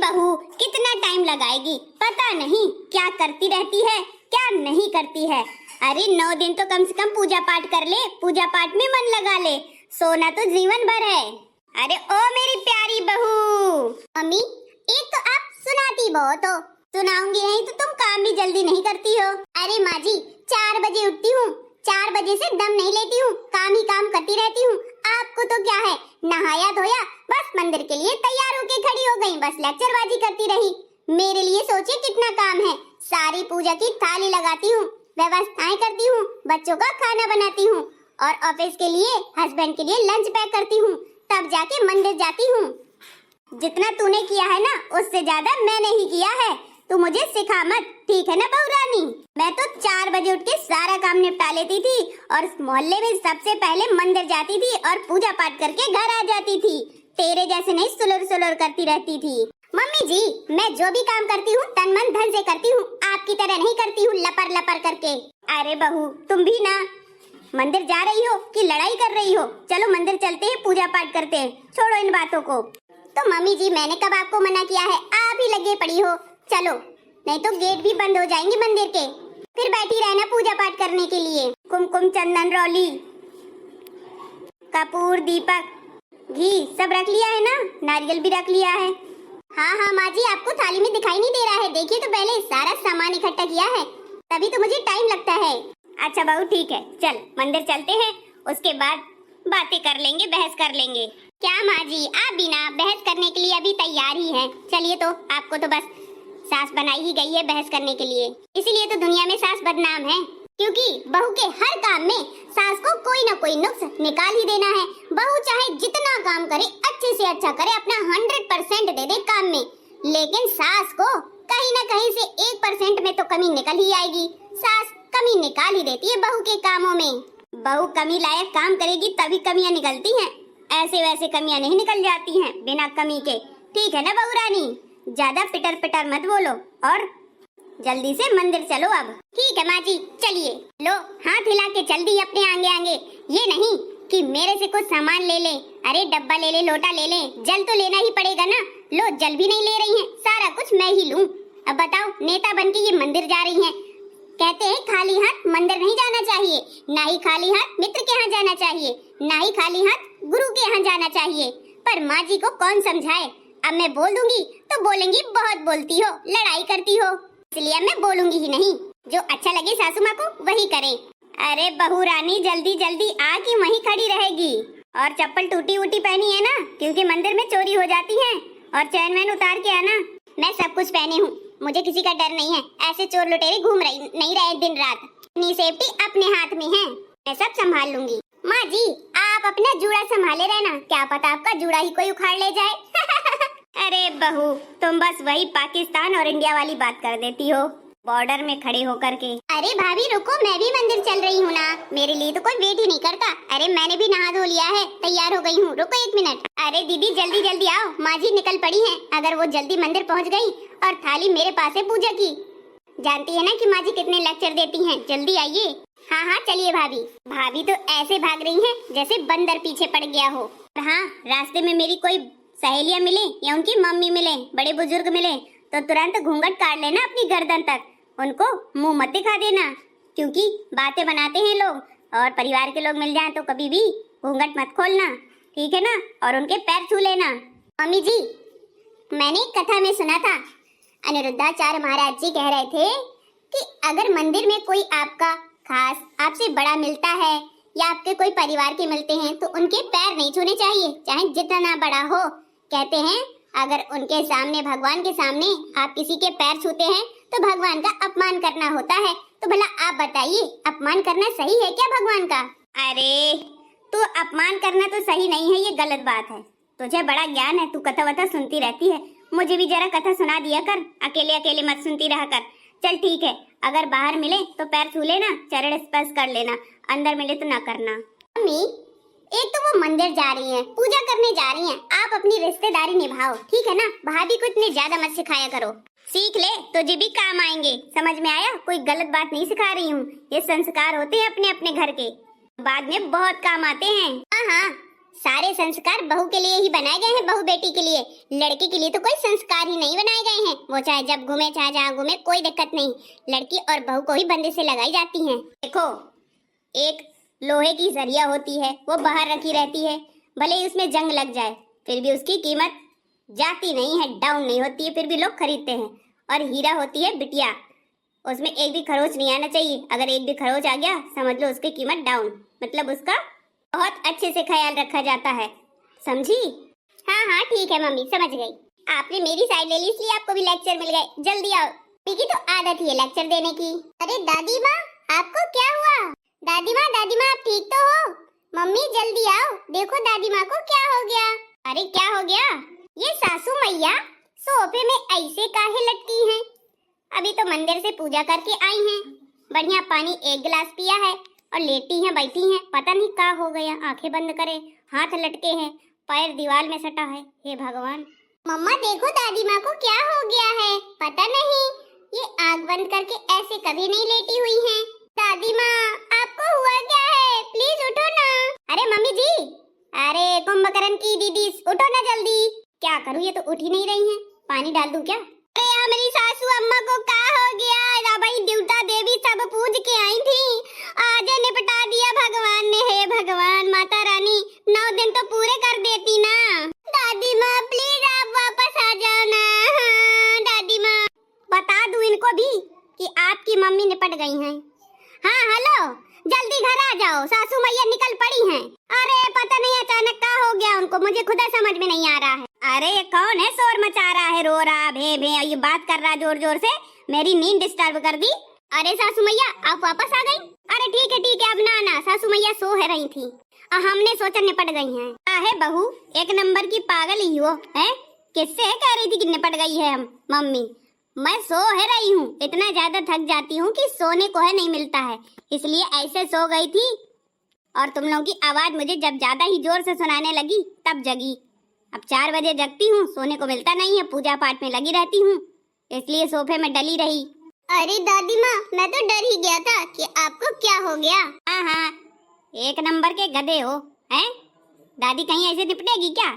बहू कितना टाइम लगाएगी, पता नहीं क्या करती रहती है क्या नहीं करती है। अरे 9 दिन तो कम से कम पूजा पाठ कर ले, पूजा पाठ में मन लगा ले, सोना तो जीवन भर है। अरे ओ मेरी प्यारी बहू। मम्मी एक तो आप सुनाती बहुत हो, सुनाऊंगी नहीं तो तुम काम भी जल्दी नहीं करती हो। अरे माँ जी 4 बजे उठती हूँ, 4 बजे से दम नहीं लेती हूँ, काम ही काम करती रहती हूँ। आपको तो क्या है, नहाया धोया बस मंदिर के लिए तैयार होके खड़ी हो गई, बस लेक्चरबाजी करती रही। मेरे लिए सोचिए कितना काम है, सारी पूजा की थाली लगाती हूँ, व्यवस्थाएं करती हूँ, बच्चों का खाना बनाती हूँ और ऑफिस के लिए हस्बैंड के लिए लंच पैक करती हूँ, तब जाके मंदिर जाती हूँ। जितना तूने किया है ना उससे ज्यादा मैंने ही किया है, तू मुझे सिखा मत, ठीक है ना बहू रानी। मैं तो 4 बजे उठ के सारा काम निपटा लेती थी और मोहल्ले में सबसे पहले मंदिर जाती थी और पूजा पाठ करके घर आ जाती थी। तेरे जैसे नहीं सुलर सुलर करती रहती थी। मम्मी जी मैं जो भी काम करती हूँ तन मन धन से करती हूँ, आपकी तरह नहीं करती हूँ लपर लपर करके। अरे बहू तुम भी ना, मंदिर जा रही हो कि लड़ाई कर रही हो? चलो मंदिर चलते हैं, पूजा पाठ करते हैं, छोड़ो इन बातों को। तो मम्मी जी मैंने कब आपको मना किया है, आप ही लगे पड़ी हो। चलो नहीं तो गेट भी बंद हो जाएंगे मंदिर के, फिर बैठी रहना पूजा पाठ करने के लिए। कुमकुम चंदन रौली कपूर दीपक घी सब रख लिया है ना, नारियल भी रख लिया है। हाँ हाँ माँ जी आपको थाली में दिखाई नहीं दे रहा है, देखिए तो पहले सारा सामान इकट्ठा किया है, तभी तो मुझे टाइम लगता है। अच्छा बहू ठीक है, चल मंदिर चलते हैं, उसके बाद बातें कर लेंगे, बहस कर लेंगे। क्या माँ जी आप भी ना बहस करने के लिए अभी तैयार ही हैं। चलिए तो आपको तो बस सास बनाई ही गई है बहस करने के लिए, इसीलिए तो दुनिया में सास बदनाम है, क्योंकि बहू के हर काम में सास को कोई ना कोई नुक्स निकाल ही देना है। बहू चाहे जितना काम करे अच्छे से अच्छा करे, अपना 100% दे दे काम में, लेकिन सास को कहीं ना कहीं से 1% में तो कमी निकल ही आएगी। सास कमी निकाल ही देती है बहू के कामों में। बहू कमी लायक काम करेगी तभी कमियां निकलती हैं, ऐसे वैसे कमियां नहीं निकल जाती हैं बिना कमी के, ठीक है ना बहू रानी? ज्यादा पिटर पिटर मत बोलो और जल्दी से मंदिर चलो अब। ठीक है माँ जी चलिए। लो हाथ हिला के चल दी अपने आगे आगे, ये नहीं कि मेरे से कुछ सामान ले ले, अरे डब्बा ले ले, लोटा ले ले, जल तो लेना ही पड़ेगा ना। लो जल भी नहीं ले रही हैं, सारा कुछ मैं ही लूं। अब बताओ नेता बन के ये मंदिर जा रही हैं, कहते हैं खाली हाथ मंदिर नहीं जाना चाहिए, ना ही खाली हाथ मित्र के यहाँ जाना चाहिए, ना ही खाली हाथ गुरु के यहाँ जाना चाहिए। पर माँ जी को कौन समझाए, अब मैं बोल दूंगी तो बोलेंगी बहुत बोलती हो, लड़ाई करती हो, इसलिए मैं बोलूंगी ही नहीं, जो अच्छा लगे सासू माँ को वही करें। अरे बहू रानी जल्दी जल्दी आ कि वहीं खड़ी रहेगी, और चप्पल टूटी उटी पहनी है ना, क्योंकि मंदिर में चोरी हो जाती है, और चैन वैन उतार के आना। मैं सब कुछ पहने हूँ, मुझे किसी का डर नहीं है, ऐसे चोर लुटेरे घूम रही नहीं रहे दिन रात, अपनी सेफ्टी अपने हाथ में है, मैं सब संभाल लूंगी। माँ जी आप अपना जूड़ा संभाले रहना, क्या पता आपका जूड़ा ही कोई उखाड़ ले जाए। अरे बहू तुम बस वही पाकिस्तान और इंडिया वाली बात कर देती हो, बॉर्डर में खड़े होकर के। अरे भाभी रुको, मैं भी मंदिर चल रही हूँ ना, मेरे लिए तो कोई वेट ही नहीं करता। अरे मैंने भी नहा धो लिया है, तैयार हो गई हूँ, रुको 1 मिनट। अरे दीदी जल्दी जल्दी आओ, माँ जी निकल पड़ी हैं, अगर वो जल्दी मंदिर पहुँच गई और थाली मेरे पास है पूजा की, जानती है ना कि माँ जी कितने लेक्चर देती हैं, जल्दी आइए। हाँ हाँ चलिए भाभी। भाभी तो ऐसे भाग रही हैं जैसे बंदर पीछे पड़ गया हो। हाँ रास्ते में मेरी कोई सहेलियाँ मिले या उनकी मम्मी मिले, बड़े बुजुर्ग मिले तो तुरंत घूंघट काट लेना अपनी गर्दन तक, उनको मुंह मत दिखा देना, क्योंकि बातें बनाते हैं लोग, और परिवार के लोग मिल जाएं तो कभी भी घूंघट मत खोलना, ठीक है ना? और उनके पैर छू लेना। मम्मी जी मैंने एक कथा में सुना था, अनिरुद्धाचार्य महाराज जी कह रहे थे कि अगर मंदिर में कोई आपका खास आपसे बड़ा मिलता है या आपके कोई परिवार के मिलते हैं तो उनके पैर नहीं छूने चाहिए, चाहे जितना बड़ा हो। कहते हैं अगर उनके सामने, भगवान के सामने आप किसी के पैर छूते हैं तो भगवान का अपमान करना होता है। तो भला आप बताइए अपमान करना सही है क्या भगवान का? अरे तू अपमान करना तो सही नहीं है, ये गलत बात है, तुझे बड़ा ज्ञान है, तू कथा वथा सुनती रहती है, मुझे भी जरा कथा सुना दिया कर, अकेले अकेले मत सुनती रहा कर। चल ठीक है, अगर बाहर मिले तो पैर छू लेना, चरण स्पर्श कर लेना, अंदर मिले तो ना करना। मम्मी एक तो वो मंदिर जा रही हैं, पूजा करने जा रही हैं, आप अपनी रिश्तेदारी निभाओ, ठीक है ना? भाभी को इतने ज्यादा मत सिखाया करो, सीख ले तुझे भी काम आएंगे, समझ में आया? कोई गलत बात नहीं सिखा रही हूँ, ये संस्कार होते हैं अपने अपने घर के, बाद में बहुत काम आते हैं। हाँ हाँ सारे संस्कार बहू के लिए ही बनाए गए हैं, बहू बेटी के लिए। लड़की के लिए तो कोई संस्कार ही नहीं बनाए गए हैं। वो चाहे जब घूमे चाहे जहाँ घूमे, कोई दिक्कत नहीं। लड़की और बहू को ही बंदे से लगाई जाती हैं। देखो, एक लोहे की सरिया होती है, वो बाहर रखी रहती है, भले ही उसमें जंग लग जाए फिर भी उसकी कीमत जाती नहीं है, डाउन नहीं होती है, फिर भी लोग खरीदते हैं। और हीरा होती है बिटिया, उसमें एक भी खरोच नहीं आना चाहिए। अगर एक भी खरोच आ गया समझ लो उसकी कीमत डाउन, मतलब उसका बहुत अच्छे से ख्याल रखा जाता है, समझी? हाँ हाँ ठीक है मम्मी, समझ गई। आपने मेरी साइड ले ली इसलिए आपको भी लेक्चर मिल गए। जल्दी आओ, की तो आदत ही है लेक्चर देने की। अरे दादी माँ, आपको क्या हुआ? दादी माँ आप ठीक तो हो? मम्मी जल्दी आओ, देखो दादी माँ को क्या हो गया। अरे क्या हो गया? ये सासू मैया सोफे में ऐसे काहे लटकी हैं? अभी तो मंदिर से पूजा करके आई हैं, बढ़िया पानी एक गिलास पिया है और लेटी हैं बैठी हैं, पता नहीं क्या हो गया। आंखें बंद करे, हाथ लटके हैं, पैर दीवार में सटा है। हे भगवान। मम्मा देखो दादी माँ को क्या हो गया है, पता नहीं। ये आंख बंद करके ऐसे कभी नहीं लेटी हुई हैं। दादी माँ आपको हुआ क्या है? प्लीज उठो ना। अरे मम्मी जी, अरे कुंभकर्ण की दीदी उठो ना जल्दी। क्या करूँ, ये तो उठ ही नहीं रही हैं। पानी डाल दूं क्या? अरे यार मेरी सासू अम्मा को क्या हो गया? भाई देवता देवी सब पूज के आई थी, आज निपटा दिया भगवान ने। हे भगवान, माता रानी 9 दिन तो पूरे कर देती ना। दादी माँ प्लीज आप वापस आ जाओ ना। हाँ, दादी माँ बता दूं इनको भी कि आपकी मम्मी निपट गई हैं। हाँ हेलो, जल्दी घर आ जाओ, सासू मैया निकल पड़ी हैं। अरे पता नहीं अचानक क्या हो गया उनको, मुझे खुदा समझ में नहीं आ रहा है। अरे ये कौन है शोर मचा रहा है, रो रहा भे भे, ये बात कर रहा जोर जोर से, मेरी नींद डिस्टर्ब कर दी। अरे सासू मैया आप वापस आ गई? अरे ठीक है, अब ना सासू मैया सो है रही थी, हमने सोचा निपट गई हैं। है बहू एक नंबर की पागल ही हो है, किससे कह रही थी कि निपट गई है हम? मम्मी मैं सो है रही हूँ, इतना ज्यादा थक जाती हूँ कि सोने को है नहीं मिलता है, इसलिए ऐसे सो गई थी। और तुम लोगों की आवाज मुझे जब ज्यादा ही जोर से सुनाने लगी तब जगी। अब 4 बजे जगती हूँ, सोने को मिलता नहीं है, पूजा पाठ में लगी रहती हूँ, इसलिए सोफे में डली रही। अरे दादी माँ मैं तो डर ही गया था कि आपको क्या हो गया। हाँ एक नंबर के गधे हो हैं? दादी कहीं ऐसे निपटेगी क्या?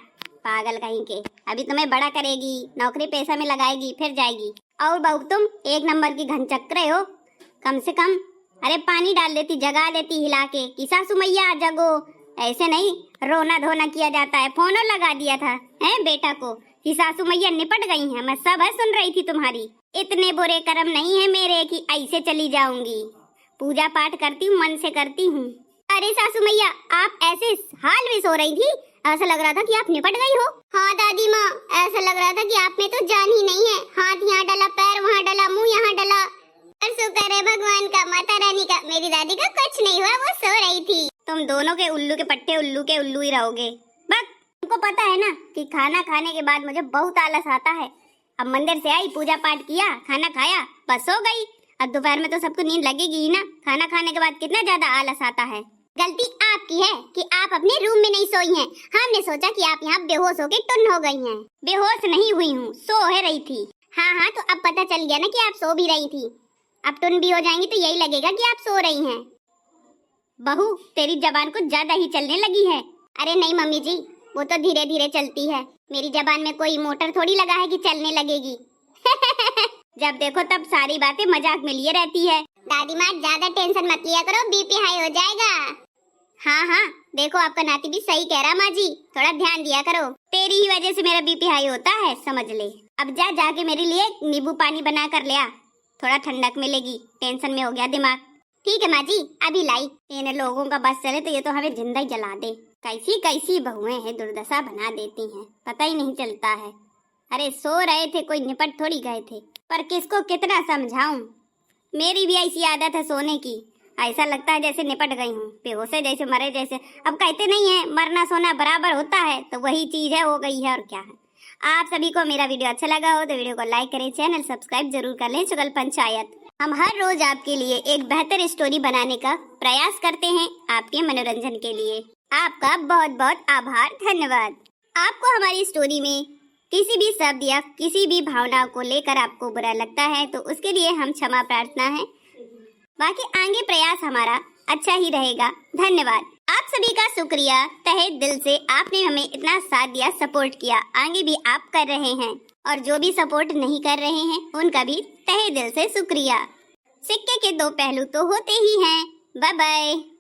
पागल कहीं के, अभी तुम्हें बड़ा करेगी, नौकरी पैसा में लगाएगी, फिर जाएगी। और बहू तुम एक नंबर की घनचक्रे हो, कम से कम अरे पानी डाल देती, जगा देती हिला के कि सासू मैया जगो। ऐसे नहीं रोना धोना किया जाता है। फोन लगा दिया था हैं बेटा को कि सासू मैया निपट गई हैं, मैं सब है सुन रही थी तुम्हारी। इतने बुरे कर्म नहीं है मेरे कि ऐसे चली जाऊंगी, पूजा पाठ करती हूँ, मन से करती हूँ। अरे सासू मैया आप ऐसे हाल में सो रही थी, ऐसा लग रहा था कि आप निपट गई हो। हाँ दादी माँ ऐसा लग रहा था कि आप में तो जान ही नहीं है, हाथ यहाँ डला, पैर वहाँ डला, मुंह यहाँ डला। शुक्र है भगवान का, माता रानी का, मेरी दादी का कुछ नहीं हुआ, वो सो रही थी। तुम दोनों के उल्लू के पट्टे उल्लू के उल्लू ही रहोगे। बस तुमको पता है ना कि खाना खाने के बाद मुझे बहुत आलस आता है। अब मंदिर से आई, पूजा पाठ किया, खाना खाया, बस सो गई। अब दोपहर में तो सबको नींद लगेगी ही ना, खाना खाने के बाद कितना ज्यादा आलस आता है। गलती आपकी है कि आप अपने रूम में नहीं सोई हैं। हमने सोचा कि आप यहाँ बेहोश होके टुन हो गई हैं। बेहोश नहीं हुई हूँ, सो है रही थी। हाँ तो अब पता चल गया ना कि आप सो भी रही थी, अब टुन भी हो जाएंगी तो यही लगेगा कि आप सो रही हैं। बहू तेरी जबान कुछ ज्यादा ही चलने लगी है। अरे नहीं मम्मी जी, वो तो धीरे धीरे चलती है, मेरी जबान में कोई मोटर थोड़ी लगा है कि चलने लगेगी। जब देखो तब सारी बातें मजाक में लिए रहती है। दादी माँ ज्यादा टेंशन मत लिया करो, बीपी हाई हो जाएगा। हाँ देखो आपका नाती भी सही कह रहा माँ जी, थोड़ा ध्यान दिया करो, तेरी ही वजह से मेरा बीपी हाई होता है, समझ ले। अब जाके मेरे लिए नींबू पानी बना कर ले आ, थोड़ा ठंडक मिलेगी, टेंशन में हो गया दिमाग। ठीक है माँ जी अभी लाई। इन लोगों का बस चले तो ये तो हमें जिंदा ही जला दे। कैसी कैसी बहुएं हैं, दुर्दशा बना देती हैं, पता ही नहीं चलता है। अरे सो रहे थे, कोई निपट थोड़ी गए थे, पर किसको कितना समझाऊं। मेरी भी ऐसी आदत है सोने की, ऐसा लगता है जैसे निपट गई हूँ, बेहोश है जैसे, मरे जैसे। अब कहते नहीं है मरना सोना बराबर होता है, तो वही चीज है, हो गई है और क्या है। आप सभी को मेरा वीडियो अच्छा लगा हो तो वीडियो को लाइक करें, चैनल सब्सक्राइब जरूर कर लें। चुगल पंचायत हम हर रोज आपके लिए एक बेहतर स्टोरी बनाने का प्रयास करते हैं, आपके मनोरंजन के लिए। आपका बहुत बहुत आभार, धन्यवाद। आपको हमारी स्टोरी में किसी भी शब्द या किसी भी भावना को लेकर आपको बुरा लगता है तो उसके लिए हम क्षमा प्रार्थना है, बाकी आगे प्रयास हमारा अच्छा ही रहेगा। धन्यवाद। आप सभी का शुक्रिया, तहे दिल से आपने हमें इतना साथ दिया, सपोर्ट किया। आगे भी आप कर रहे हैं, और जो भी सपोर्ट नहीं कर रहे हैं उनका भी तहे दिल से शुक्रिया। सिक्के के दो पहलू तो होते ही हैं। Bye bye.